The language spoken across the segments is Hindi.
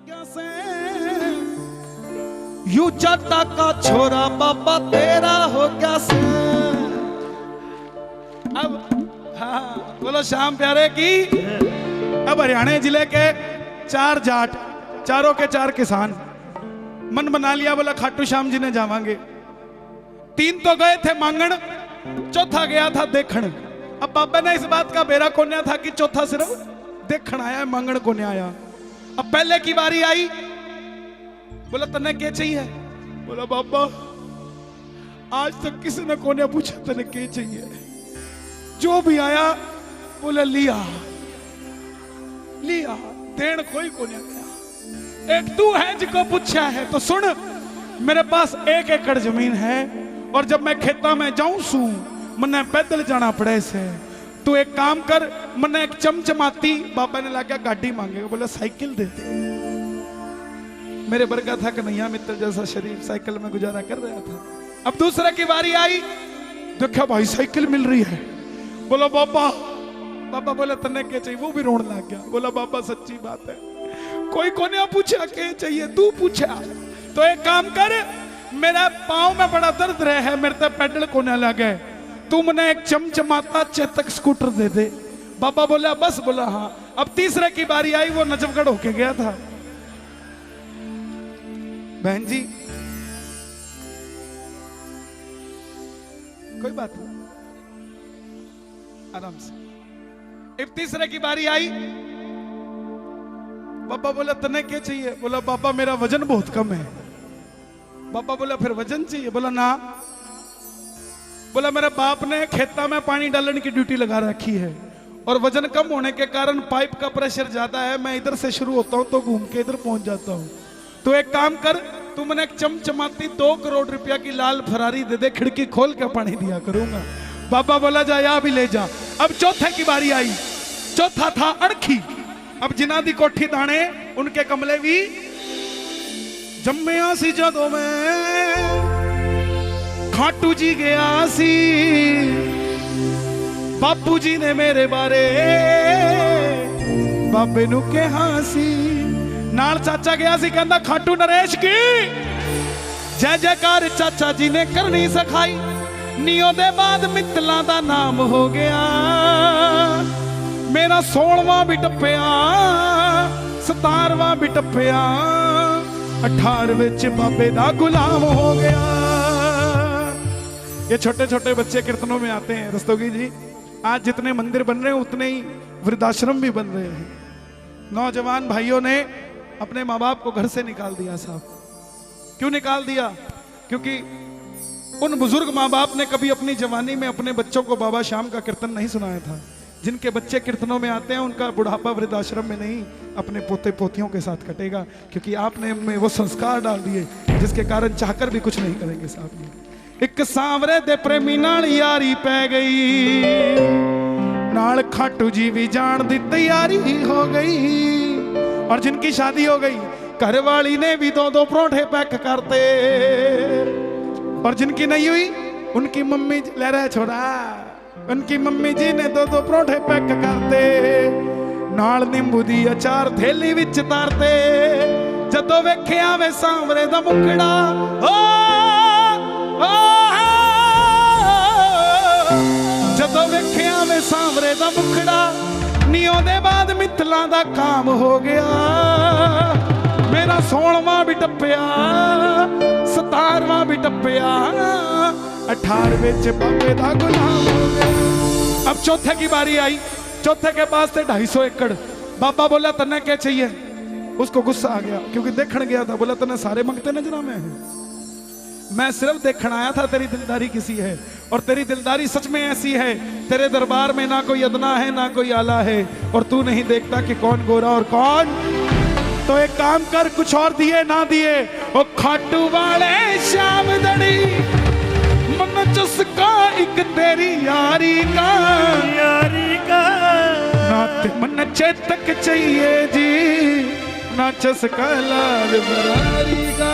से यू चाटा का छोरा बाबा तेरा हो गया से। अब हाँ बोलो श्याम प्यारे की। अब हरियाणा जिले के 4 जाट, चारों के 4 किसान मन बना लिया, बोला खाटू श्याम जी ने जावांगे। 3 तो गए थे मांगण, चौथा गया था देखण। अब बाबा ने इस बात का बेरा कोन्या था कि चौथा सिर्फ देखण आया, मांगण को नहीं आया। अब पहले की बारी आई, बोला तने क्या चाहिए? बोला बाबा आज तक किसी ने कोने पूछा तने क्या चाहिए, जो भी आया बोला लिया लिया, देन कोई को नहीं गया। एक तू है जिको पूछा है तो सुन, मेरे पास 1 एकड़ जमीन है और जब मैं खेता में जाऊं सू मन्ने पैदल जाना पड़े से। तू एक काम कर, मन्ने एक चमचमाती, बाबा ने लाके गाड़ी मांगेगा, बोला साइकिल दे दे। मेरे वर्गा था कन्हैया मित्तर जैसा शरीर, साइकिल में गुजारा कर रहा था। अब दूसरे की बारी आई, देखा भाई साइकिल मिल रही है, बोला बाबा। बाबा बोला तन्ने क्या चाहिए? वो भी रोने लग गया, बोला बाबा सच्ची बात है, कोई कोने पूछा क्या चाहिए, तू पूछा। तो एक काम कर, मेरा पाँव में बड़ा दर्द रहा है, मेरे तक पैडल कोने लगे, तू मुझे एक चमचमाता चेतक स्कूटर दे दे। बाबा बोला बस, बोला हाँ। अब तीसरे की बारी आई, वो नजफगढ़ होके गया था। बहन जी कोई बात नहीं, आराम से। अब तीसरे की बारी आई, बाबा बोला तने क्या चाहिए? बोला बाबा मेरा वजन बहुत कम है। बाबा बोला फिर वजन चाहिए? बोला ना। बोला मेरे बाप ने खेता में पानी डालने की ड्यूटी लगा रखी है और वजन कम होने के कारण पाइप का प्रेशर ज्यादा है, मैं इधर से शुरू होता हूं तो घूम के इधर पहुंच जाता हूं। तो एक काम कर, तू मैंने एक चमचमाती 2 करोड़ रुपया की लाल फरारी दे दे, खिड़की खोल के पानी दिया करूंगा। बाबा बोला जा या भी ले जा। अब चौथे की बारी आई, चौथा था अड़खी। अब जिना दी कोठी दाने उनके कमले भी जम्मिया सी जदों में खाटू जी गया सी, बापू जी ने मेरे बारे बाबे नु कहा सी। नाल चाचा गया सी, कहंदा खाटू नरेश की जय जयकार चाचा जी ने करनी सिखाई। नियो दे बाद मित्तलां दा नाम हो गया, मेरा 16वां भी टप्पिया, 17वां भी टप्पिया, 18 विच बाबे दा गुलाम हो गया। ये छोटे छोटे बच्चे कीर्तनों में आते हैं। रस्तोगी जी आज जितने मंदिर बन रहे हैं उतने ही वृद्धाश्रम भी बन रहे हैं। नौजवान भाइयों ने अपने माँ बाप को घर से निकाल दिया। साहब क्यों निकाल दिया? क्योंकि उन बुजुर्ग माँ बाप ने कभी अपनी जवानी में अपने बच्चों को बाबा श्याम का कीर्तन नहीं सुनाया था। जिनके बच्चे कीर्तनों में आते हैं उनका बुढ़ापा वृद्धाश्रम में नहीं, अपने पोते पोतियों के साथ कटेगा, क्योंकि आपने उनमें वो संस्कार डाल दिए जिसके कारण चाहकर भी कुछ नहीं करेंगे। साहब एक सांवरे दे प्रेमी नाल यारी पै गई, नाल खाटू जी भी जान दी तैयारी हो गई। और जिनकी शादी हो गई घर वाली ने भी 2-2 परोठे पैक करते, और जिनकी नहीं हुई उनकी मम्मी ले रहे छोड़ा, उनकी मम्मी जी ने 2-2 परोठे पैक करते, नाल नींबू दी अचार थैली विच तारते। जदों वेखिया वे सांवरे दा मुखड़ा, जदों वेखिया वे सांवरे दा मुखड़ा, नियों दे बाद मित्तलां दा काम हो गया। मेरा 16वां भी टप्पिया, 17वां भी टप्पिया, 18 विच बाबे दा गुलाम हो गया। अब चौथे की बारी आई, चौथे के पास थे 250 एकड़। बाबा बोला तन्ने क्या चाहिए? उसको गुस्सा आ गया क्योंकि देखने गया था। बोला तन्ने सारे मंगते नजर में है, मैं सिर्फ देखने आया था तेरी दिलदारी किसी है, और तेरी दिलदारी सच में ऐसी है, तेरे दरबार में ना कोई अदना है ना कोई आला है, और तू नहीं देखता कि कौन गोरा और कौन। तो एक काम कर, कुछ और दिए ना दिए, ओ खाटू वाले श्याम दड़ी मन चुसका एक तेरी यारी का, यारी का ना मन चेतक चाहिए जी, ना चुसका लाल बरारी का।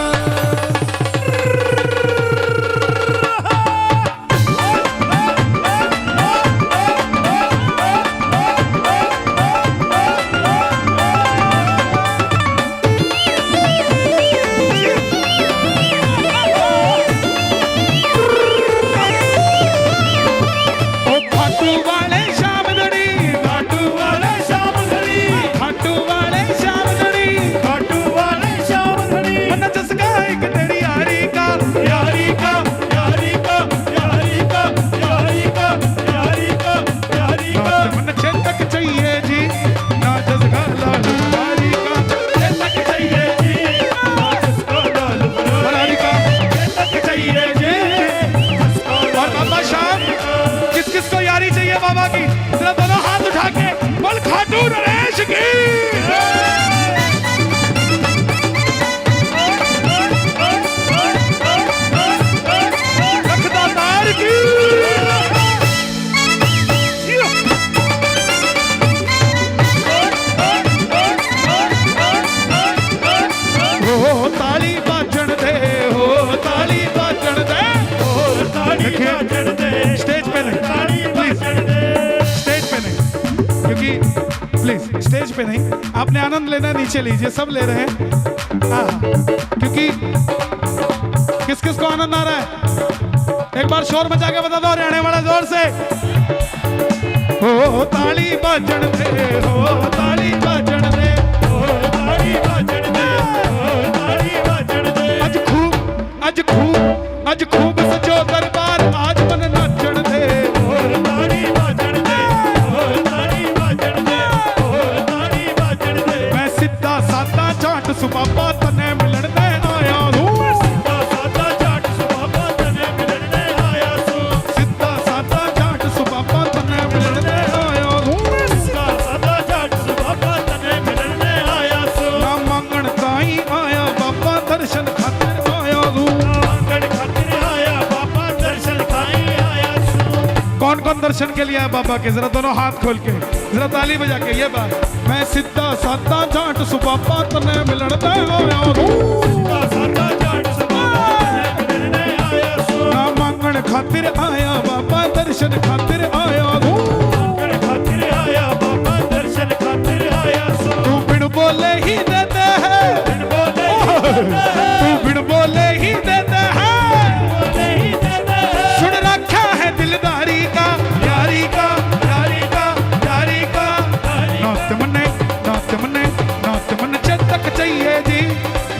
हो ताली बाजण दे, हो ताली बाजण दे, हो ताली बाजण दे। स्टेज पे नहीं प्लीज, स्टेज पे नहीं, क्योंकि प्लीज स्टेज पे नहीं, आपने आनंद लेना नीचे लीजिए, सब ले रहे हैं। हाँ, क्योंकि किस किस को आनंद आ रहा है एक बार शोर मचा के बता दो हरियाणा वाला जोर से। हो ताली बाजण दे, हो ताली बाजण दे, हो ताली बाजण दे, हो ताली बाजण दे। अज खूब अज खूब अज खूब सजो दरबार, आज मन नाचण दे, हो ताली बाजण दे, हो ताली बाजण दे, हो ताली बाजण दे। मैं सीधा सादा जाट सुबाबा तने मिलन दे आया हूँ, सीधा सादा जाट सुबाबा तने मिलन दे आया सू। सीधा सादा जाट सुबाबा तने मिलन दे आया हूँ। सीधा सादा जाट सुबाबा तने मिलन दे आया सू। ना मांगण ताई आया बाबा, दर्शन खातिर आया हूँ। आंगन खातिर आया बाबा, दर्शन खाई आया सू। कौन कौन दर्शन के लिए आया बाबा के, जरा दोनों हाथ खोल के जरा ताली बजा के ये बात। मैं सीधा सादा जाट सुबाबा तने मिलन दे आया हूँ। सीधा सादा जाट सुबाबा तने मिलन दे आया सू। ना मांगण खातिर आया बाबा, दर्शन खातिर आया हूँ। आंगन खातिर आया बाबा, दर्शन खातिर आया सू। तू बिन बोले ही देते है, बिन बोले ही देता है, तू बिन बोले ही देते है। बोले ही देता है। सुन रखा है दिलदारी का, यारी का, यारी का, यारी का। नात मने चेतक चाहिए जी,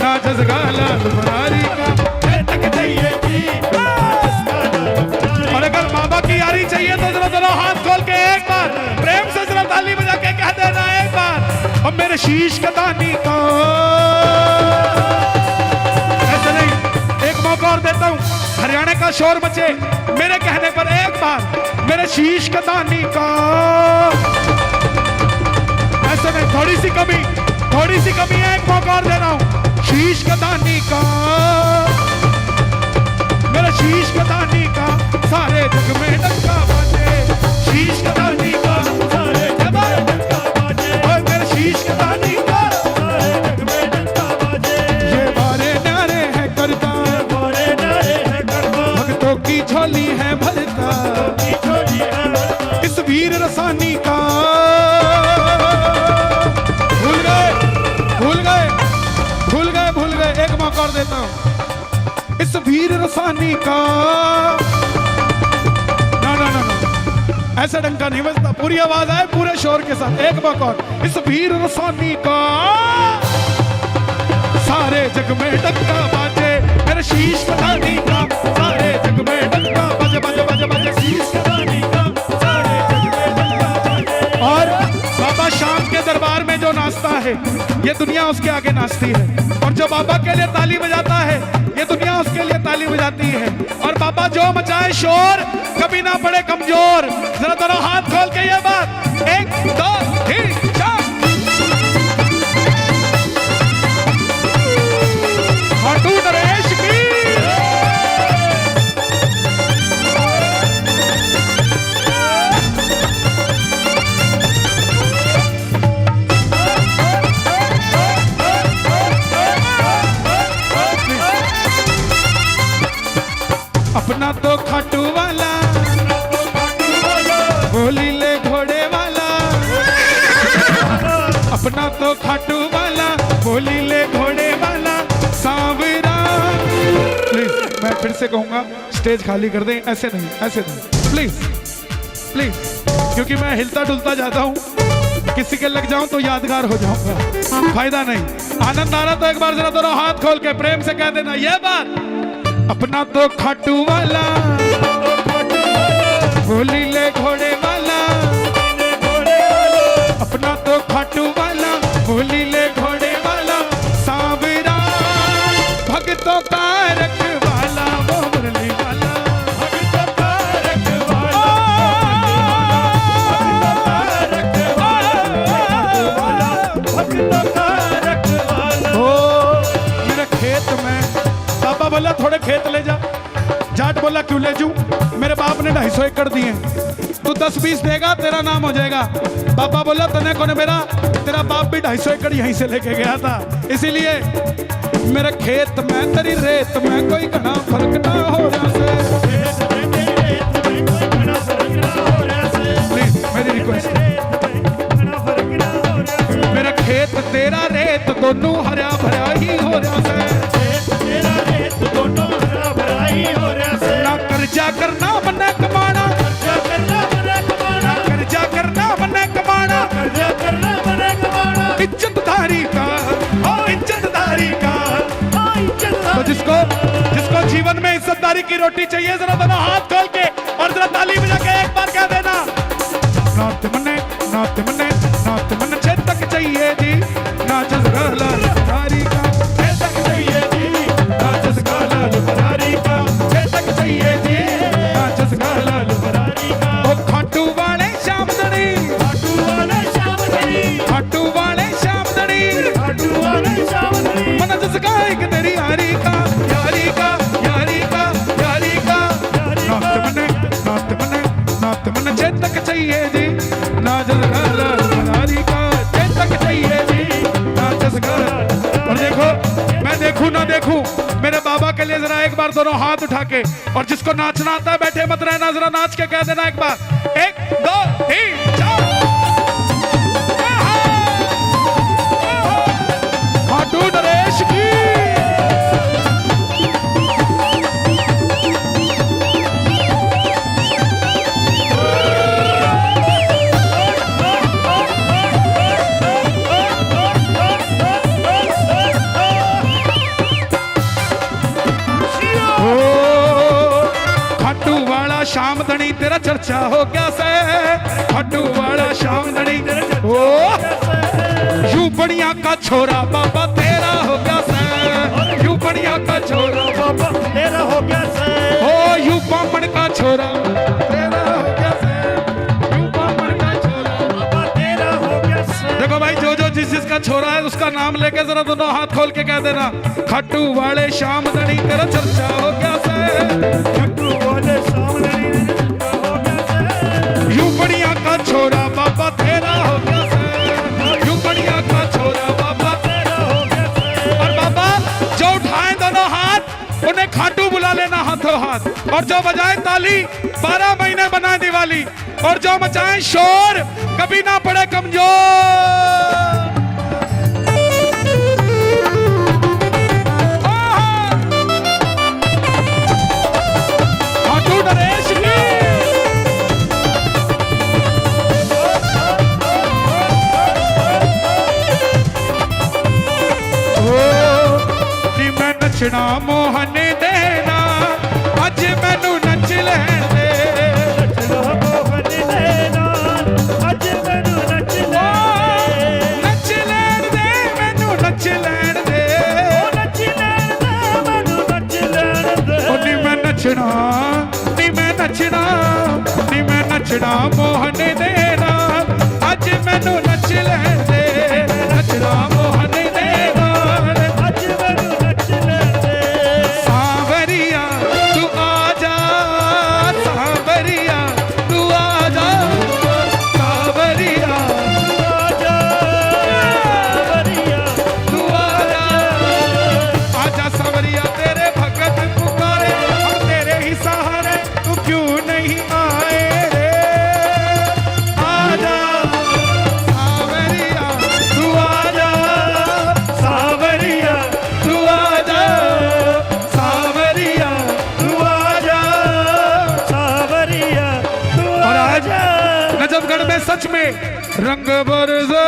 ना जसगा लाल बरारी का। तक चाहिए जी, और अगर बाबा की यारी चाहिए तो जरा दोनों हाथ खोल के एक बार प्रेम से जरा ताली बजा के कह देना एक बार, और मेरे शीश का दानी का। ऐसे नहीं, एक मौका और देता हूँ, हरियाणा का शोर मचे मेरे कहने पर एक बार, मेरे शीश का दानी का। ऐसे नहीं, थोड़ी सी कमी है, एक मौका और दे रहा हूँ। शीश का दानी का, मेरा शीश का दानी का, सारे जग में डंका बाजे। शीश का दानी का, सारे जग में डंका बाजे। और मेरा शीश का दानी का, सारे जग में डंका बाजे। ये बारे न्यारे है करता, बोले नारे है करता, भक्तों की झोली है भरता। की छोड़ी है भरता। इस वीर रसानी का, भूल गए, एक मौका और देता हूँ। इस वीर रसानी का, ना ऐसा डंका नहीं बजता, पूरी आवाज आए पूरे शोर के साथ, एक मौका और। इस वीर रसानी का, सारे जग में डंका बाजे। मेरे शीश का दानी का, सारे जग में डंका बाजे, बाजे बाजे बाजे। शीश का दानी का, सारे जग में डंका बाजे। और बाबा शाम के दरबार में जो नाचता है, ये दुनिया उसके आगे नाचती है। और जो बाबा के लिए ताली बजाता है, ये दुनिया उसके लिए ताली बजाती है। और बाबा जो मचाए शोर, कभी ना पड़े कमजोर। जरा दोनों हाथ खोल के ये बात, 1 2 3 4। खाटू नरेश की, अपना तो खाटू वाला, बोली ले घोड़े वाला। अपना तो खाटू वाला, बोली ले घोड़े वाला, सांवरा। प्लीज मैं फिर से कहूंगा, स्टेज खाली कर दें, ऐसे नहीं, ऐसे नहीं, प्लीज प्लीज, क्योंकि मैं हिलता डुलता जाता हूँ, किसी के लग जाऊं तो यादगार हो जाऊंगा, फायदा नहीं। आनंद आ रहा तो एक बार जरा दोनों हाथ खोल के प्रेम से कह देना ये बात। अपना तो खाटू वाला, बोली ले घोड़े वाला। अपना तो खाटू वाला, बोली ले घोड़े वाला, सांवरा। भक्तों का रखवाला, वो मुरली वाला। भक्तों का रखवाला, भक्तों का रखवाला। ओ मेरे खेत में, बाबा बोला थोड़े खेत ले जा। जाट बोला क्यों ले जूं, मेरे बाप ने 250 एकड़ दिए, तू 10-20 देगा तेरा नाम हो जाएगा। बाबा बोला तने को ने मेरा तेरा बाप भी 250 एकड़ यहीं से लेके गया था, इसीलिए मेरे खेत में तेरी रेत में कोई घना फर्क ना हो रहा से। प्लीज मेरी रिक्वेस्ट, मेरा खेत तेरा रेत दोनों हरा भरा ही हो रहा से। ना कर्जा करना मन्ने कमाना, कर्जा करना मन्ने कमाना, इज्जतदारी का, इज्जतदारी का। तो जिसको जीवन में इज्जतदारी की रोटी चाहिए, जरा दोनों हाथ खोल के और जरा ताली बजा के एक बार कह देना, नात मन्ने नात मन्ने नात मन्ने चेतक चाहिए जी, ना जसगाला लुटारी का चेतक चाहिए जी, ना जसगाला लुटारी का चेतक चाहिए जी, ना जसगाला लुटारी का। ओ खाटू वाले शामदनी, खाटू वाले शामदनी, खाटू वाले शामदनी, खाटू वाले शामदनी, मन जसगा एक तेरी यारी का, यारी का, यारी का, यारी का। नात मन्ने नात मन्ने नात मन्ने चेतक चाहिए जी, ना जसगाला लुटारी का चेतक चाहिए जी, ना जसगाला। और देखो मैं देखूं ना देखूं, मेरे बाबा के लिए जरा एक बार दोनों हाथ उठा के, और जिसको नाचना आता है बैठे मत रहना, जरा नाच के कह देना एक बार, 1 2 3 4। खाटू नरेश की। शाम धनी तेरा चर्चा हो गया से, खाटू वाला शाम धनी ओ यू बढ़िया का छोरा बाबा तेरा हो गया से, यू बढ़िया का छोरा बाबा तेरा हो गया से, ओ यू बामण का छोरा तेरा हो गया से, यू बामण का छोरा बाबा तेरा हो गया से। देखो भाई जो जिसका छोरा है उसका नाम लेके जरा दोनों हाथ खोल के कह देना, खाटू वाले शाम धनी तेरा चर्चा हो गया से, खाटू वाले शाम धनी यू बढ़िया का छोरा बाबा तेरा हो गया से, यू बढ़िया का छोरा बाबा तेरा हो गया से। और बाबा जो उठाए दोनों हाथ उन्हें खाटू बुला लेना हाथों हाथ, और जो बजाए ताली 12 महीने बनाए दिवाली, और जो मचाए शोर कभी ना पड़े कमजोर। खाटू नरेश की। नचना मोहन देना अज मैनू नच लैण दे, नचना मोहन देना अज मैनू नच लैण दे, मैनू नच लैण दे, नच लैण दे, मैनू नच लैण दे। नी मैं नचना, नी मैं नचना, नी मैं नचना मोहन देना अज मैनू नच लैण दे, नचना मोहन देना अज मैनू नच लैण दे। सांवरिया तू आजा, सांवरिया तू आजा, सांवरिया तू आजा, सांवरिया तू आजा, आजा सांवरिया तेरे भगत पुकारे, हम तेरे ही सहारे, तू क्यों नहीं आए रे, आजा सांवरिया तू आजा, सांवरिया तू आजा, सांवरिया तू आजा, सांवरिया तू आजा। नजफगढ़ में सच में रंग बरसे,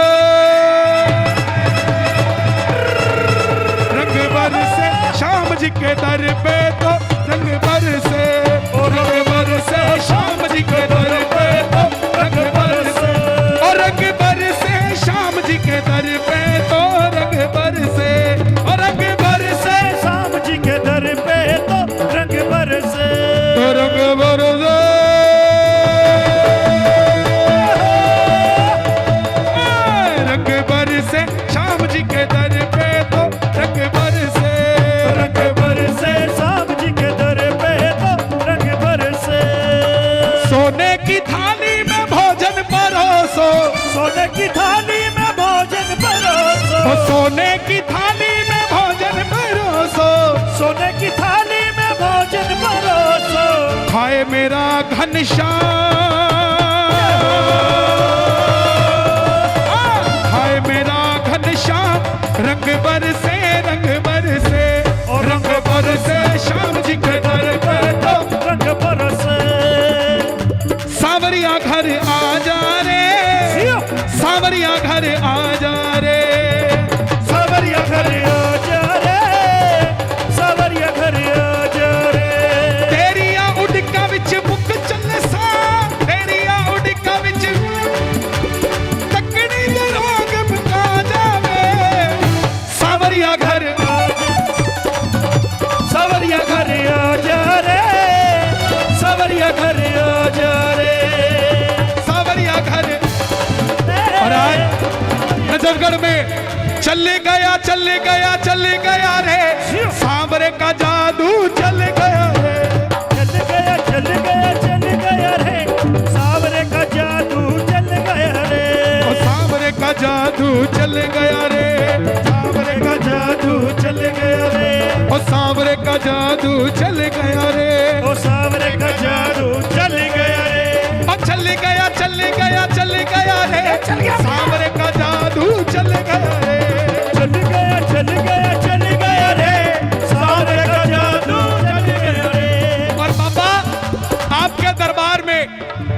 रंग बरसे शाम जी के दर पे तो रंग बरसे, रंग बरसे शाम जी के दर पे तो रंग बरसे, और रंग बरसे शाम जी के दर पे तो रंग बरसे, और रंग बरसे शाम जी के दर पे तो रंग बरसे, तो रंग बरसे। रंग बरसे शाम जी के दर पे तो रंग बरसे, रंग बरसे शाम सोने की थाली में भोजन परोसो, ओ सोने की थाली में भोजन परोसो, सोने की थाली में भोजन परोसो, खाए मेरा घनश्याम, खाए मेरा घनश्याम, रंग बरसे रंग बरसे, और रंग बरसे श्याम जी के दर पे तो रंग बरसे। सावरिया घर आ जा रे, सावरिया घर आ जा रे, सावरिया घर आ जा रे, सावरिया घर आ जा रे। तेरिया उड़का विच मुक चले सा, तेरिया उड़का विच तकड़ी दे रोग मुका जावे, सावरिया घर आ, सावरिया घर आ जा रे, सावरिया घर आ जा रे, सावरिया घर। और आज नजफगढ़ में चले गया चले गया चले गया रे, सांवरे का जादू चल गया रे, चल गया चल गया चल गया रे, सावरे का जादू चल गया रे, ओ सांवरे का जादू चल गया रे, सांवरे का जादू चल गया रे, ओ सांवरे का जादू चल गया रे, ओ सावरे का जादू चल गया रे, ओ चल गया चल गया चल गया रे, सांवरे का जादू चल गया रे, चल गया चल गया चल गया रे, सावरे का जादू चल गया रे। और बाबा आपके दरबार में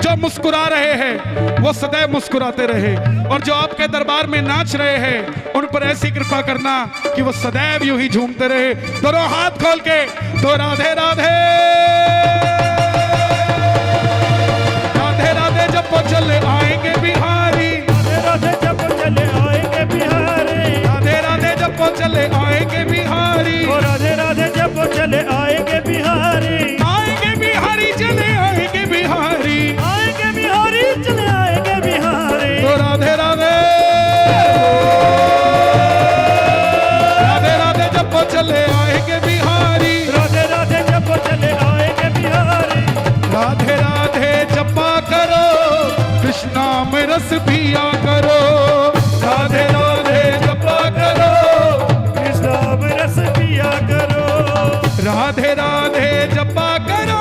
जो मुस्कुरा रहे हैं वो सदैव मुस्कुराते रहे, और जो आपके दरबार में नाच रहे हैं उन पर ऐसी कृपा करना कि वो सदैव यूं ही झूमते रहे। दोनों हाथ खोल के तो राधे राधे राधे राधे जब वो चले आएंगे बिहारी, राधे राधे जब चले आएंगे बिहारी, राधे राधे जब वो चले आएंगे बिहारी, ओ राधे राधे जब चले आएंगे बिहारी, आएंगे बिहारी चले आएंगे बिहारी, आएंगे बिहारी चले आएंगे बिहारी, तो राधे राधे राधे राधे जब वो चले आएंगे बिहारी, राधे राधे जब चले आएंगे बिहारी, राधे राधे जपा करो कृष्णा में रस पिया करो, राधे राधे जपा करो, कृष्णा में रस पिया करो, राधे राधे जपा करो,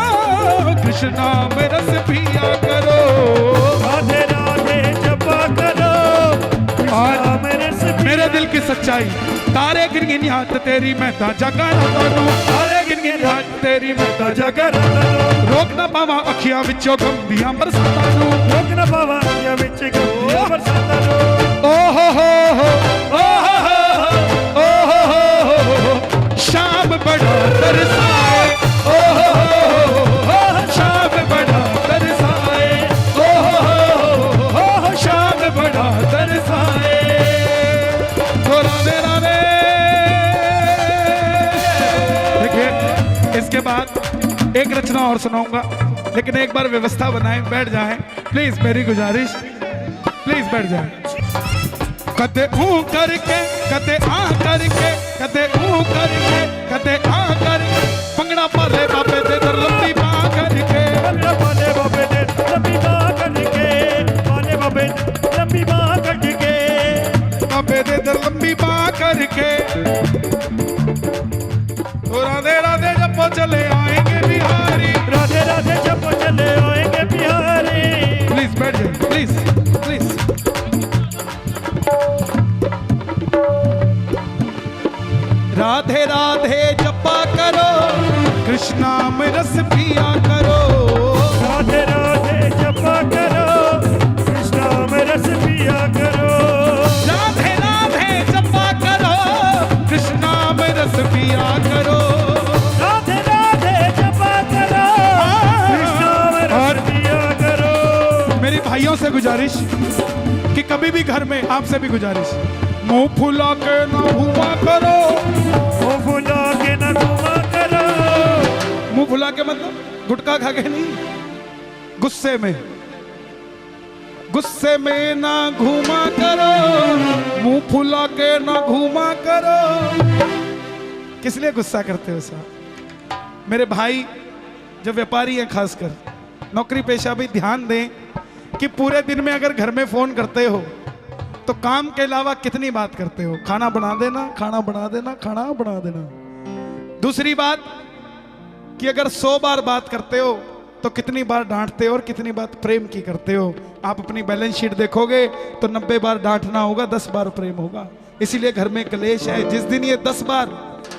कृष्णा में रस पिया करो। राधे राधे जपा करो, कृष्णा में रस पिया मेरे दिल की सच्चाई, तारे गिन गिन याद तेरी मैं ताजा गाना तानू, तारे गिन गिन याद तेरी मैं ताजा जगर करो, रोक ना पावा अखियां विचों गम दियां बरसातां नू, रोक न पावा या विच गो बरसाता रो, ओ हो ओ हो शाम बड़ा तरसाए, ओ हो शाम बड़ा तरसाए, ओ हो शाम बड़ा तरसाए, तो राधे राधे। देखिए इसके बाद एक रचना और सुनाऊंगा, लेकिन एक बार व्यवस्था बनाएं, बैठ जाएं प्लीज, मेरी गुजारिश, प्लीज बैठ जाएं। कदे ऊ करके कदे आ करके, कदे ऊ करके कदे आ करके, पंगड़ा पाले बाबे दे दर लंबी बाह करके, पंगड़ा पाले बाबे दे लंबी बाह करके, पाले बाबे लंबी बाह करके, बाबे दे दर लंबी बाह करके, तो राधे राधे जब वो चले आएंगे बिहारी, राधे राधे जब चले आएंगे बिहारी, प्लीज बैठ जाइए प्लीज प्लीज। राधे राधे जपा करो कृष्णा में रस पिया करो, राधे राधे जपा करो, कृष्णा में रस पिया करो, राधे राधे जपा करो कृष्णा में रस पिया करो, राधे राधे जपा करो, कृष्णा में रस पिया करो। मेरी भाइयों से गुजारिश कि कभी भी घर में, आपसे भी गुजारिश, मुंह फुला के ना घूमा करो, मुंह फुला के न घुमा करो, मुंह फुला के मतलब गुटखा खा के नहीं, गुस्से में, गुस्से में ना घूमा करो, मुंह फुला के ना घूमा करो। किस लिए गुस्सा करते हो साहब? मेरे भाई जो व्यापारी हैं, खासकर नौकरी पेशा भी ध्यान दें कि पूरे दिन में अगर घर में फोन करते हो तो काम के अलावा कितनी बात करते हो? खाना बना देना, खाना बना देना, खाना बना देना। दूसरी बात कि अगर 100 बार बात करते हो तो कितनी बार डांटते हो और कितनी बात प्रेम की करते हो? आप अपनी बैलेंस शीट देखोगे तो 90 बार डांटना होगा, 10 बार प्रेम होगा। इसीलिए घर में कलेश है। जिस दिन ये 10 बार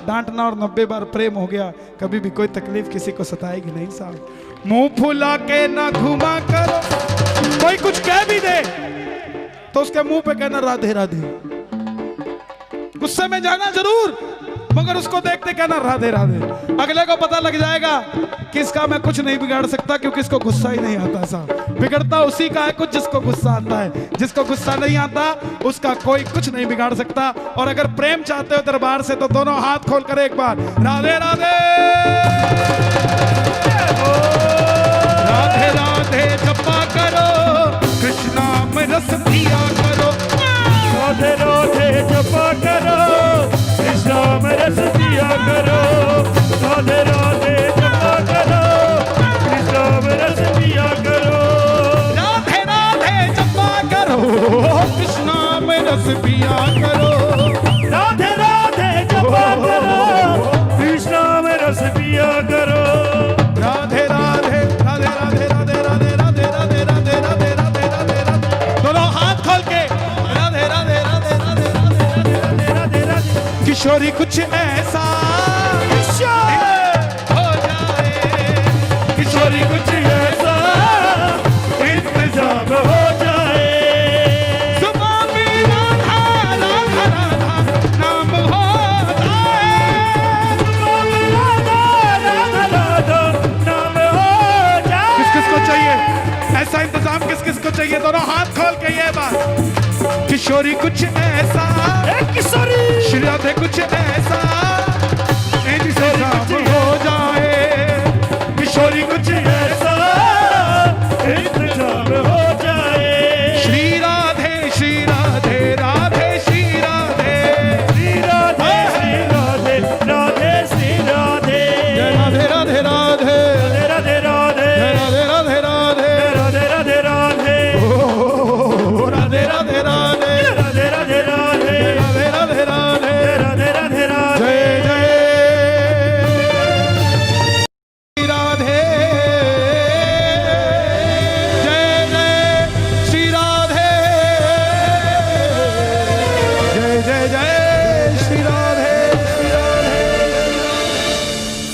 डांटना और 90 बार प्रेम हो गया, कभी भी कोई तकलीफ किसी को सताएगी नहीं साहब। मुंह फुला के ना घुमा करो, कोई कुछ कह भी दे तो उसके मुंह पे कहना राधे राधे। गुस्से में जाना जरूर, मगर उसको देखते कहना राधे राधे। अगले को पता लग जाएगा कि इसका मैं कुछ नहीं बिगाड़ सकता, क्योंकि इसको गुस्सा ही नहीं आता साहब। बिगड़ता उसी का है कुछ जिसको गुस्सा आता है। जिसको गुस्सा नहीं आता उसका कोई कुछ नहीं बिगाड़ सकता। और अगर प्रेम चाहते हो दरबार से तो दोनों हाथ खोल कर एक बार राधे राधे राधे राधे जपा करो, कृष्णा में रस पिया करो। राधे राधे जपा करो, कृष्णा में रस पिया करो। राधे राधे जपा करो, कृष्णा में रस पिया करो। राधे राधे जपा करो, कृष्णा में रस पिया करो। राधे राधे जपा करो, कृष्णा में रस पिया करो। राधे राधे राधे राधे राधे राधे राधे राधे राधे राधे राधे राधे राधे। दोनों हाथ खोल के राधे राधे राधे राधे राधे राधे राधे राधे। किशोरी कुछ ऐसा हो जाए, किशोरी कुछ ऐसा इंतजाम हो जाए। सुबह भी राधा राधा राधा नाम हो जाए। राधा राधा राधा नाम हो जाए। किस किस को चाहिए ऐसा इंतजाम? किस किस को चाहिए? दोनों हाथ खोल के ये बात। किशोरी कुछ ऐसा, किशोरी श्री राधे कुछ ऐसा इंतजाम हो जाए। किशोरी कुछ ऐसा इंतजाम हो जाए। श्री राधे श्री राधे राधे श्री राधे श्री राधे श्री राधे राधे श्री राधे। राधे राधे राधे राधे राधे राधे राधे राधे राधे राधे राधे ओ राधे राधे राधे राधे राधे राधे राधे राधे राधे राधे राधे राधे। जय जय श्री राधे, जय जय श्री राधे, जय जय जय श्री राधे, श्री राधे।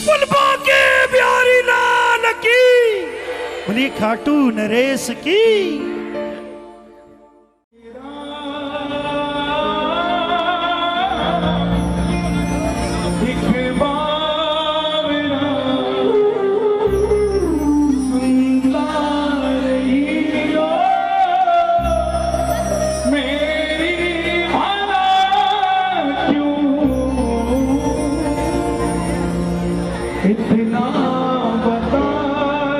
पुलबा के प्यारी लाल की, बोली खाटू नरेश की। इतना बता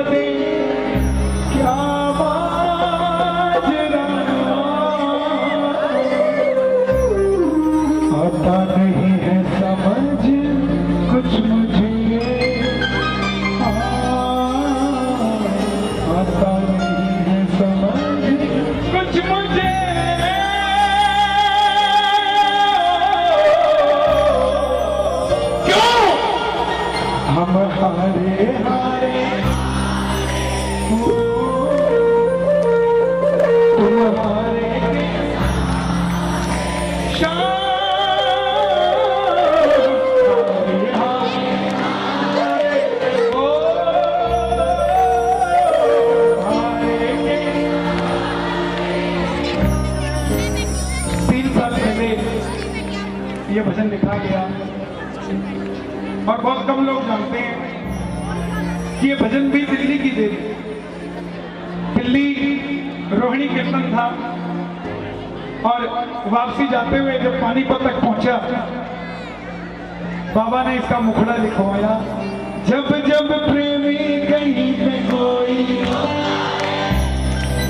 दे क्या माजरा, आता नहीं है समझ कुछ मुझे आता नहीं है समझ कुछ मुझे। हम हारे हारे तुम हारे शाम हारे हारे ओ हारे। 3 साल पहले ये भजन लिखा गया और बहुत कम लोग जानते हैं कि ये भजन भी दिल्ली की देवी। दिल्ली रोहिणी कीर्तन था और वापसी जाते हुए जब पानीपत तक पहुंचा, बाबा ने इसका मुखड़ा लिखवाया। जब जब प्रेमी कहीं पे कोई,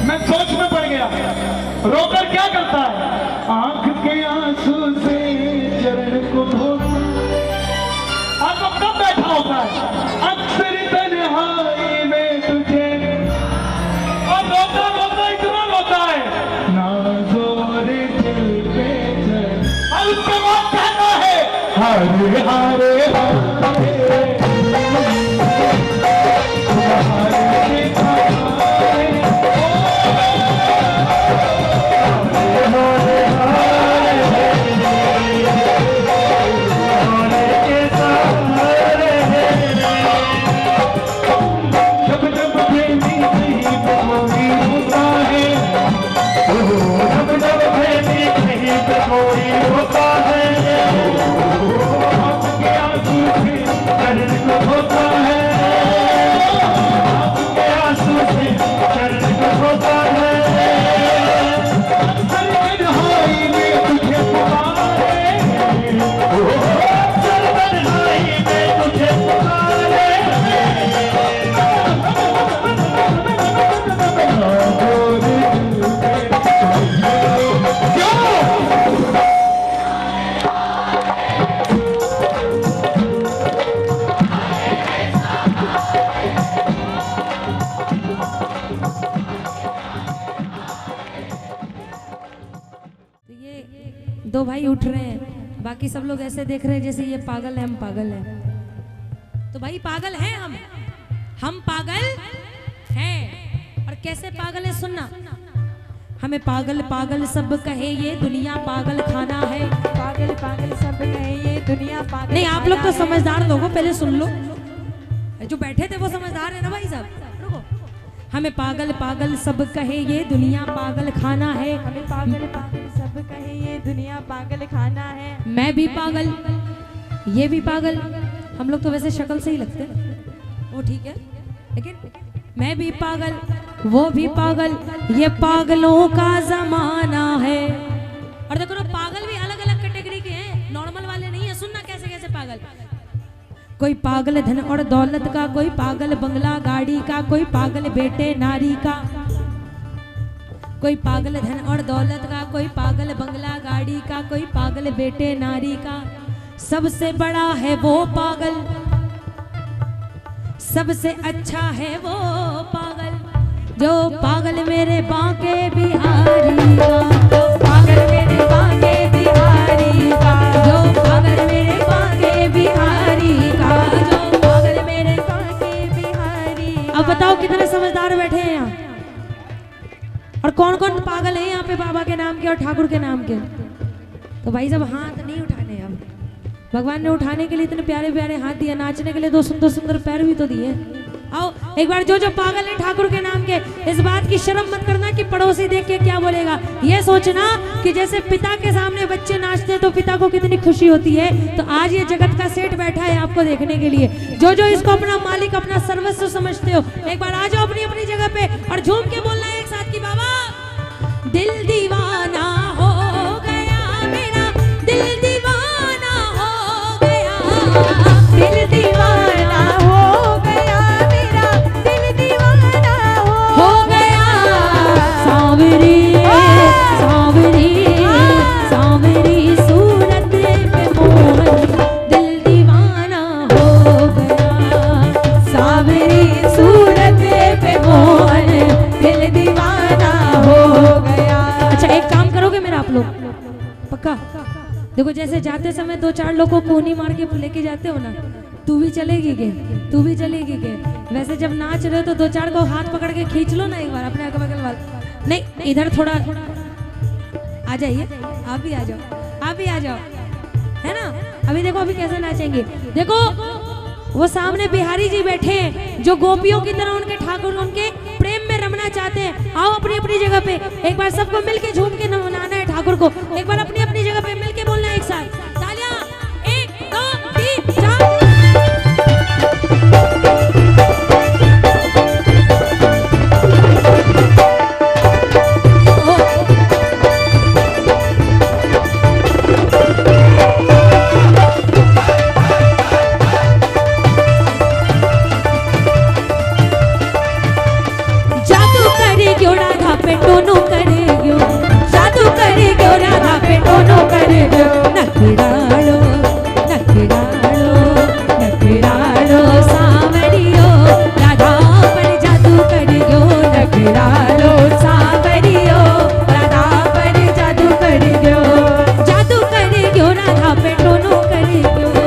मैं सोच में पड़ गया, रोकर क्या करता है? आंख के आंसू से चरण को धोता। आपको कब बैठा होता है अक्सर तन्हाई में तुझे, और रोता रोता इतना रोता है ना जोर हरे हरे दो भाई उठ रहे हैं, बाकी सब लोग ऐसे देख रहे हैं जैसे ये पागल है, हम पागल हैं। तो भाई पागल हैं हम पागल हैं। और कैसे पागल है सुनना, हमें पागल पागल सब कहे ये दुनिया पागल खाना है। पागल पागल सब कहे ये दुनिया पागल। नहीं आप लोग तो समझदार लोग हो, पहले सुन लो। जो बैठे थे वो समझदार है ना भाई साहब, रुको। हमें पागल पागल सब कहे ये दुनिया पागल खाना है। हमें पागल पागल सब कहे ये दुनिया पागल खाना है। मैं भी पागल, ये भी पागल, हम लोग तो वैसे शक्ल से ही लगते हैं, वो ठीक है, लेकिन मैं भी पागल, वो भी पागल, ये पागलों का जमाना है। और देखो ना, पागल भी अलग अलग कैटेगरी के हैं, नॉर्मल वाले नहीं है। सुनना कैसे कैसे पागल, कोई पागल धन और दौलत का, कोई पागल बंगला गाड़ी का, कोई पागल बेटे नारी का। कोई पागल धन और दौलत का, कोई पागल बंगला गाड़ी का, कोई पागल बेटे नारी का। सबसे बड़ा है वो पागल, सबसे अच्छा है वो पागल, जो पागल मेरे बांके बिहारी का, जो पागल मेरे बांके बिहारी का, जो पागल मेरे बांके बिहारी का, जो पागल मेरे बांके बिहारी। अब बताओ कितने समझदार बैठे हैं यहाँ, और कौन कौन पागल है यहाँ पे बाबा के नाम के और ठाकुर के नाम के। तो भाई साहब हाथ नहीं उठाने, अब भगवान ने उठाने के लिए इतने प्यारे प्यारे हाथ दिए, नाचने के लिए दो सुंदर सुंदर पैर भी तो दिए। आओ एक बार, जो जो पागल है ठाकुर के नाम के, इस बात की शर्म मत करना कि पड़ोसी देख के क्या बोलेगा। ये सोचना कि जैसे पिता के सामने बच्चे नाचते हैं तो पिता को कितनी खुशी होती है, तो आज ये जगत का सेठ बैठा है आपको देखने के लिए। जो जो इसको अपना मालिक, अपना सर्वस्व समझते हो, एक बार आ जाओ अपनी अपनी जगह पे और झूम के बोलना है एक साथ कि बाबा दिल दीवाना हो गया मेरा, दिल दीवाना हो गया, दिल दीवाना हो गया मेरा, दिल दीवाना हो गया। सांवरी सांवरी सांवरी सूरत पे मोहन, दिल दीवाना हो गया। सांवरी सूरत पे मोहन, दिल दीवाना हो गया। अच्छा एक काम करोगे मेरा आप लोग, पक्का? देखो जैसे जाते समय दो चार लोगों को कोनी मार के लेके जाते हो ना, तू भी चलेगी के, तू भी चलेगी के। वैसे जब नाच रहे हो तो दो चार को हाथ पकड़ के खींच लो ना एक बार अपने बगल वाले। नहीं इधर थोड़ा आ जाइए, आप भी आ जाओ, आप भी आ जाओ, है ना। अभी देखो अभी कैसे नाचेंगे। देखो वो सामने बिहारी जी बैठे हैं जो गोपियों की तरह उनके ठाकुर उनके प्रेम में रमना चाहते हैं। आओ अपनी अपनी जगह पे एक बार सबको मिलके झूम के मनाना है ठाकुर को। एक बार अपनी अपनी जगह पे मिलके बोलना है एक साथ, तालियां 1 2 3 4। टोनो करे गयो, जादू करे गयो, राधा पे टोनो करे गयो। नखरालो नखरालो नखरालो सांवरियो, राधा पर जादू करे गयो। नखरालो सांवरियो, राधा पर जादू करे गयो। जादू करे गयो, राधा पे टोनो करे गयो।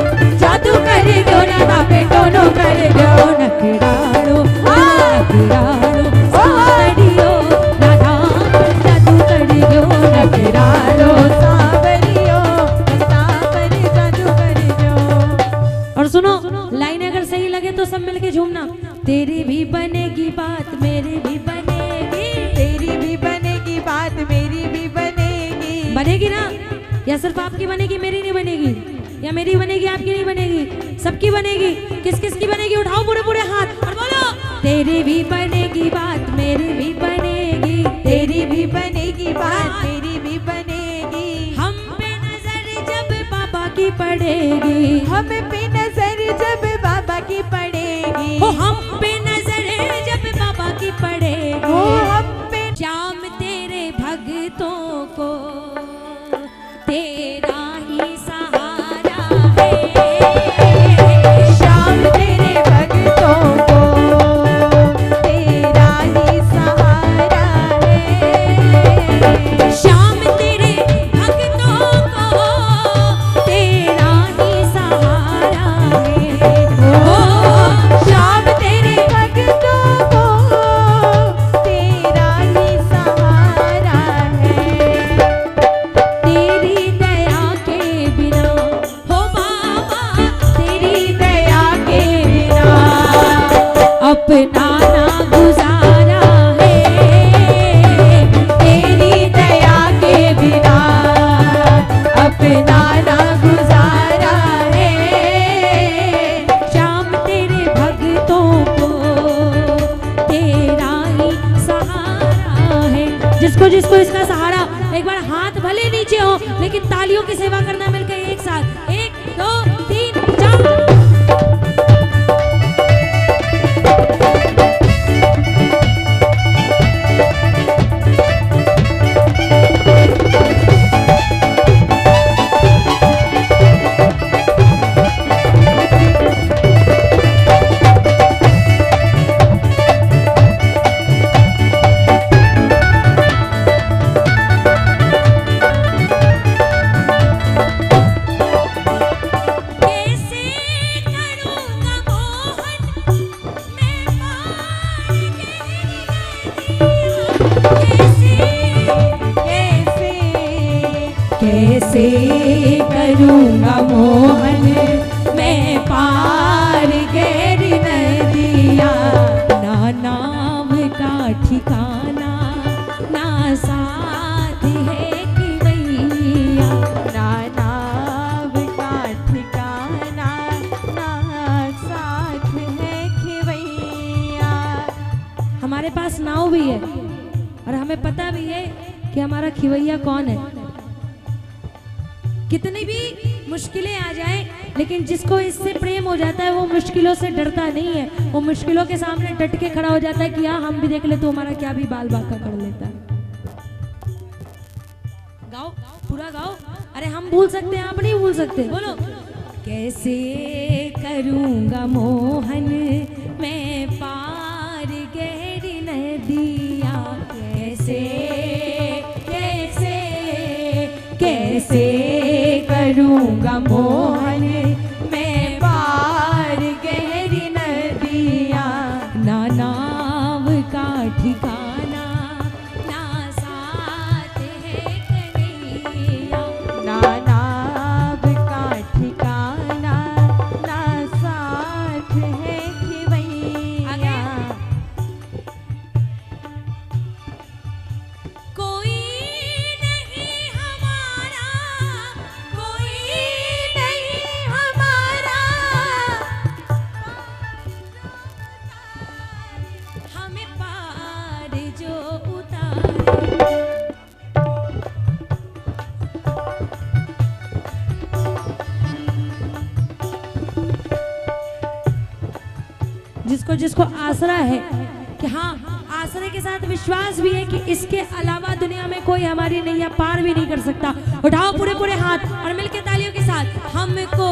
लाइनें अगर सही लगे तो सब मिलके झूमना। तेरी भी बनेगी बात मेरी भी बनेगी, तेरी भी बनेगी बात मेरी भी बनेगी। बनेगी ना? या सिर्फ आपकी बनेगी मेरी नहीं बनेगी? या मेरी बनेगी आपकी नहीं बनेगी? सबकी बनेगी। किस किस की बनेगी? उठाओ पूरे पूरे हाथ और बोलो तेरी भी बनेगी बात मेरी भी बनेगी, तेरी भी बनेगी बात मेरी भी बनेगी। हम पे नजर जब बाबा की पड़ेगी, हम पे नजर जब बाबा की पड़ेगी, ओ हम पे नजर जब बाबा की पड़ेगी, ओ हम पे श्याम तेरे भक्तों को तेरा ही सहारा है, श्याम तेरे भक्तों को तेरा ही सहारा है। श्याम तेरे भक्तों को तेरा ही सहारा है, ओ श्याम तेरे भक्तों को तेरा ही सहारा है। तेरी दया के बिना हो बाबा, तेरी दया के बिना अपना ना गुजारा है, तेरी दया के बिना अपना ना गुजारा है। श्याम तेरे भक्तों को तेरा ही सहारा है। जिसको जिसको इसका सहारा, एक बार हाथ भले नीचे हो लेकिन तालियों की सेवा करना मिलकर एक साथ। 1 2 3 4। कैसे करूँगा मोहन मैं पार कैसे करूँगा मोहन मैं पार गहरी नदिया, ना नाव का ठिकाना ना साथ है खिवैया, ना नाव का ठिकाना ना साथ है खिवैया। हमारे पास नाव भी है और हमें पता भी है कि हमारा खिवैया कौन है। कितनी भी मुश्किलें आ जाए लेकिन जिसको इससे प्रेम हो जाता है वो मुश्किलों से डरता नहीं है, वो मुश्किलों के सामने डट के खड़ा हो जाता है कि हाँ हम भी देख ले तो हमारा क्या भी बाल बांका कर लेता है। गाओ पूरा गाओ। अरे हम भूल सकते हैं, आप नहीं भूल सकते। बोलो कैसे करूँगा मोहन मैं पार गहरी नदिया, कैसे कैसे कैसे करूँगा मोहन मैं पार गहरी नदिया, ना नाव का ठिकाना ना साथ है कन्हैया, ना नाव का ठिकाना ना साथ है खिवैया। कोई नहीं हमारा, कोई नहीं हमारा, हमें पार जो उतारे। जिसको जिसको आसरा है कि हाँ आसरे के साथ विश्वास भी है कि इसके अलावा दुनिया में कोई हमारी नैया पार भी नहीं कर सकता, उठाओ पूरे पूरे हाथ और मिलके तालियों के साथ। हमको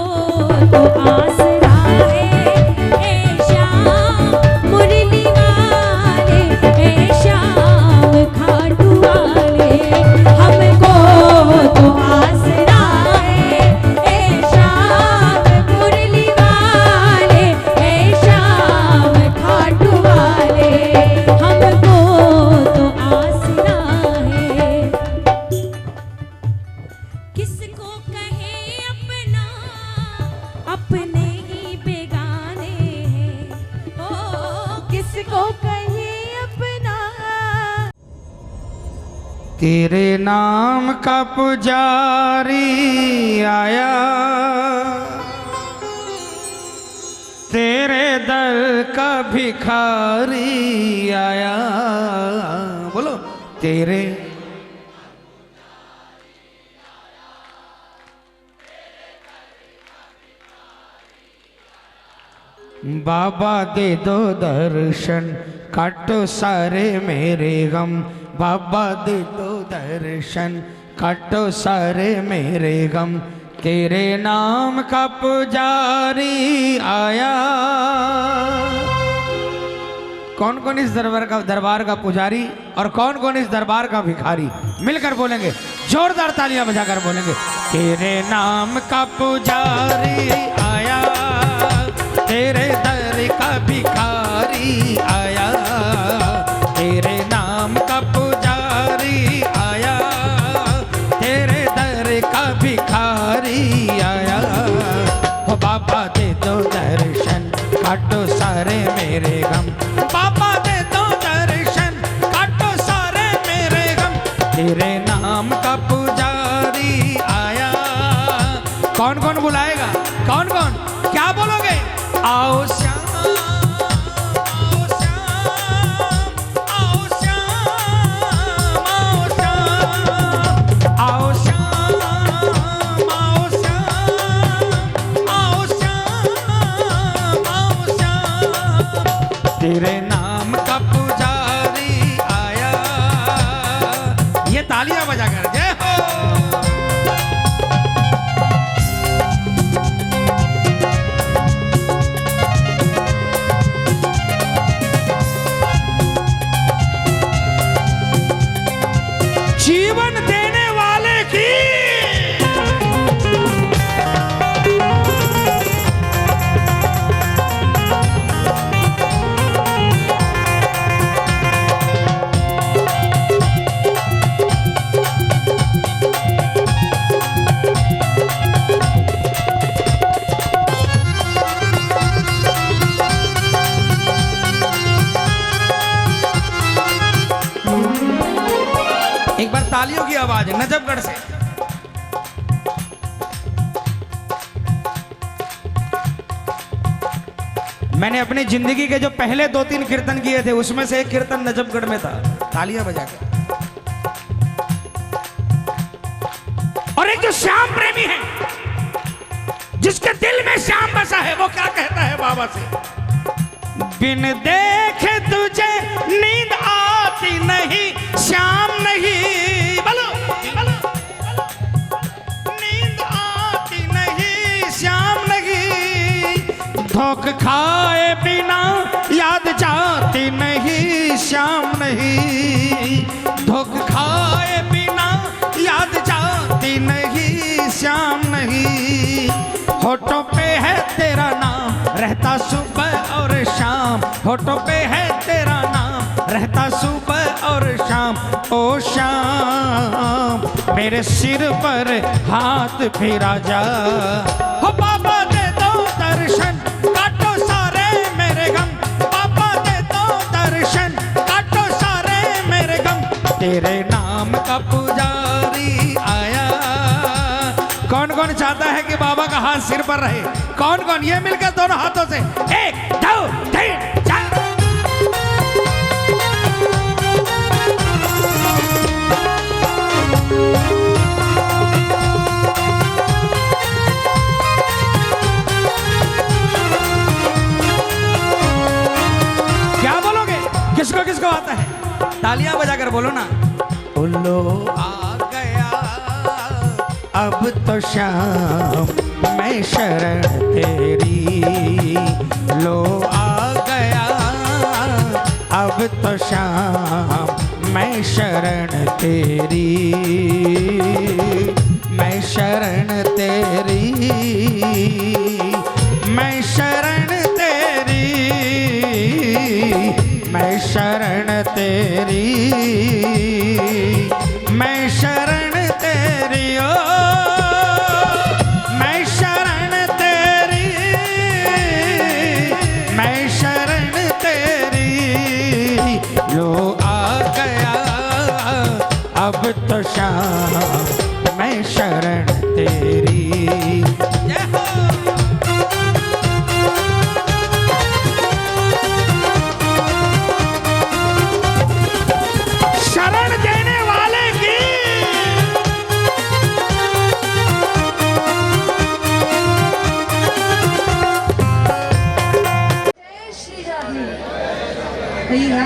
तो आसरा है ए श्याम मुरली वाले, ए श्याम खाटू वाले, हमको तो आसरा है ए श्याम मुरली वाले, ए श्याम खाटू वाले, हमको तो आसरा है। किसको कहे अपना अपने तेरे नाम का पुजारी आया, तेरे दर का भिखारी आया। बोलो तेरे बाबा दे दो दर्शन, काटो सारे मेरे गम। बाबा दे दो दर्शन, काटो सारे मेरे गम। तेरे नाम का पुजारी आया। कौन कौन इस दरबार का पुजारी और कौन कौन इस दरबार का भिखारी? मिलकर बोलेंगे, जोरदार तालियां बजाकर बोलेंगे। तेरे नाम का पुजारी आया, तेरे दर का भिखारी आया। तेरे नाम का पुजारी आया, तेरे दर का भिखारी आया। ओ बाबा दे दो दर्शन, काटो सारे मेरे गम। बाबा दे दो दर्शन, काटो सारे मेरे गम। तेरे नाम का पुजारी आया। कौन कौन बुलाएगा? कौन कौन? क्या बोलोगे? आओ श्याम, आओ श्याम, आओ श्याम, आओ श्याम, आओ श्याम, आओ श्याम, आओ श्याम, आओ श्याम। तेरे नाम का पुजारी आया। ये तालियां बजाकर जय हो। जीवन देने वाले की एक बार तालियों की आवाज है नजफगढ़ से। मैंने अपनी जिंदगी के जो पहले 2-3 कीर्तन किए थे उसमें से एक कीर्तन नजफगढ़ में था। तालियां बजा के। और एक जो श्याम प्रेमी है, जिसके दिल में श्याम बसा है, वो क्या कहता है बाबा से? बिन देखे तुझे नींद आती नहीं, श्याम नहीं। बोलो बोलो, नींद आती नहीं, श्याम नहीं। धोख खाए बिना याद जाती नहीं, श्याम नहीं। धोख खाए बिना याद जाती नहीं, श्याम नहीं। होठों पे है तेरा नाम, रहता सुबह और शाम। होठों पे है तेरा नाम, रहता सुबह और शाम। ओ शाम, मेरे सिर पर हाथ फिरा जा। हो बाबा दे दो दर्शन, काटो सारे मेरे गम। बाबा दे दो दर्शन, काटो सारे मेरे गम। तेरे नाम का पुजारी आया। कौन कौन चाहता है कि बाबा का हाथ सिर पर रहे? कौन कौन? ये मिलकर दोनों हाथों से 1 2 3 4। क्या बोलोगे? किसको किसको आता है? तालियां बजाकर बोलो ना। उल्लो आ गया अब तो शाम, मैं शरण तेरी। लो आ गया अब तो शाम, मैं शरण तेरी। मैं शरण तेरी, मैं शरण तेरी, मैं शरण तेरी, मैं शरण तेरी। ओ मैं शरण तेरी, मैं शरण तेरी। लो आ गया अब कहिएगा।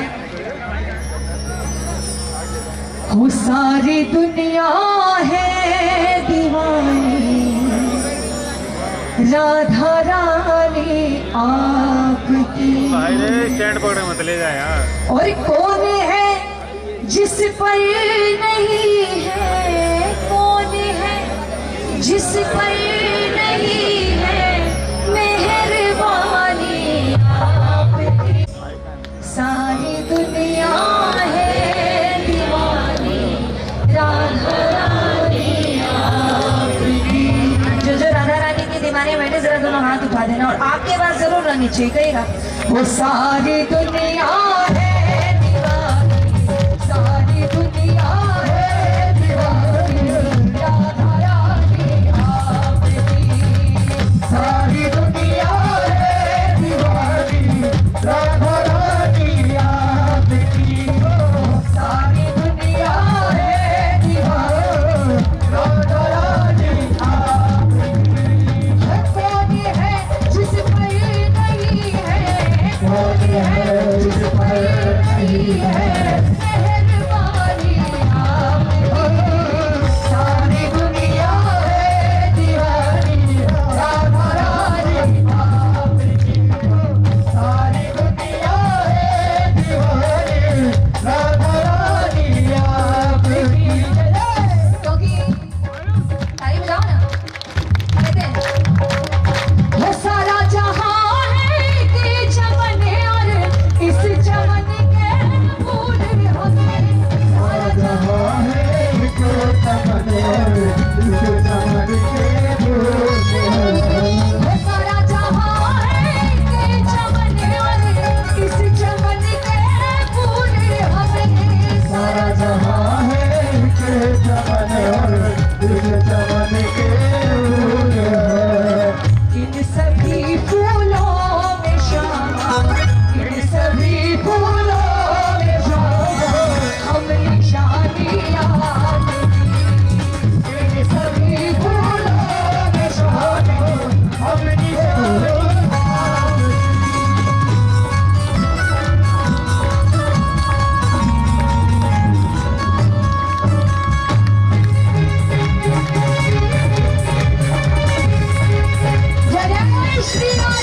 वो सारी दुनिया है दीवानी, राधा रानी आपकी। स्टैंड पकड़े मत ले जा यार। और कौन है जिस पर नहीं है, कौन है जिस पर नहीं है मेहरबानी आपकी। सारी दुनिया है दीवानी, राधा रानी आपकी। जो राधा रानी की दीवानी बैठे जरा दोनों हाथ उठा देना और आपके पास जरूर रहनी चाहिए। कहेगा वो सारी दुनिया है दीवानी, सारी दुनिया है दीवानी, राधा रानी आपकी। सारी दुनिया है दीवानी, राधा रानी आपकी। सारी दुनिया है दीवानी, राधा रानी आपकी। कौन है जिस पर नहीं है, कौन है जिस पर नहीं है मेहरबानी आपकी। सारी दुनिया है दीवानी, राधा रानी आपकी। सारी दुनिया है दीवानी, राधा रानी आपकी। क्योंकि ताली बजाओ ना, कहते हैं वो सारा जहां है कि चमन और इस चमन के फूल हमें। सारा जहां है कि चमन और इस चमन के फूल हमें। वो सारा जहां है कि चमन और इस चमन के फूल हमें। सारा जहां है कि चमन और इस चमन के फूल हमें। इन सभी फूलों में शामा, इन सभी फूलों में शामा हम निशानियां की। इन सभी फूलों में शामा हम निशानियां की। जय श्री राम।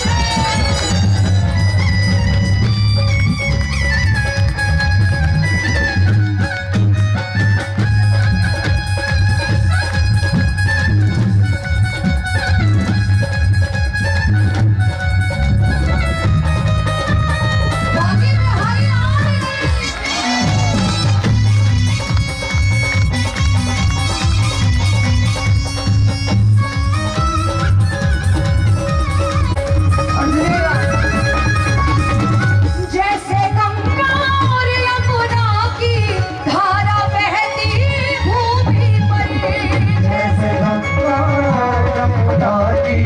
बागी में हरी जैसे गंगा और यमुना की धारा बहती भूमि पर। जैसे गंगा और यमुना की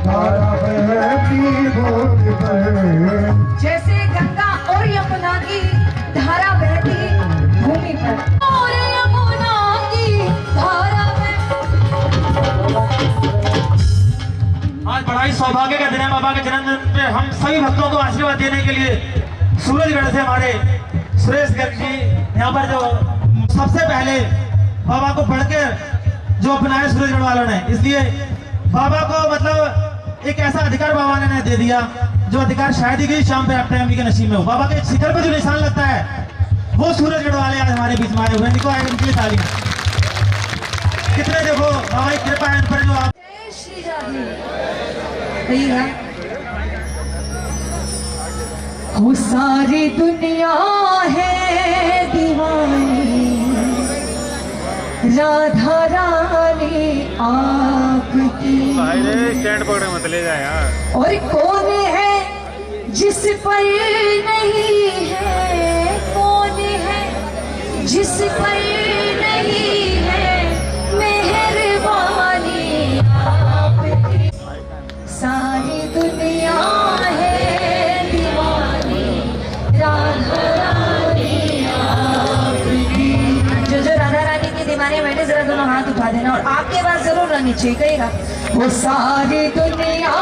धारा बहती भूमि पर। जैसे गंगा और यमुना की धारा बहती भूमि पर। और यमुना की धारा आज बड़ा ही सौभाग्य का दिन है। बाबा के जन्मदिन पे हम सभी भक्तों को आशीर्वाद देने के लिए सूरजगढ़ से हमारे सुरेश गर्ग जी यहाँ पर जो सबसे पहले बाबा को पढ़ के जो अपनाए सूरजगढ़ वालों ने, इसलिए बाबा को मतलब एक ऐसा अधिकार बाबा ने दे दिया जो अधिकार शायद ही कहीं शाम पे आप टाइम के नसीब में हो। बाबा के शिखर पे जो निशान लगता है वो सूरजगढ़ वाले आज हमारे बीच में आए हुए हैं। इनको आए उनके लिए ताली। कितने देखो बाबा की कृपा है इन पर जो आप। जय श्री राधे। कहिएगा वो सारी दुनिया है दीवानी, राधा रानी आपकी। स्टैंड पकड़े मत ले जा यार। और कौन है जिस पर नहीं है, कौन है जिस पर नहीं है मेहरबानी आपकी। सारी दुनिया है दीवानी, राधा रानी आपकी। जो राधा रानी की दीवानी बैठे जरा दोनों हाथ उठा देना और आपके पास जरूर रहनी चाहिए। कहेगा वो सारी दुनिया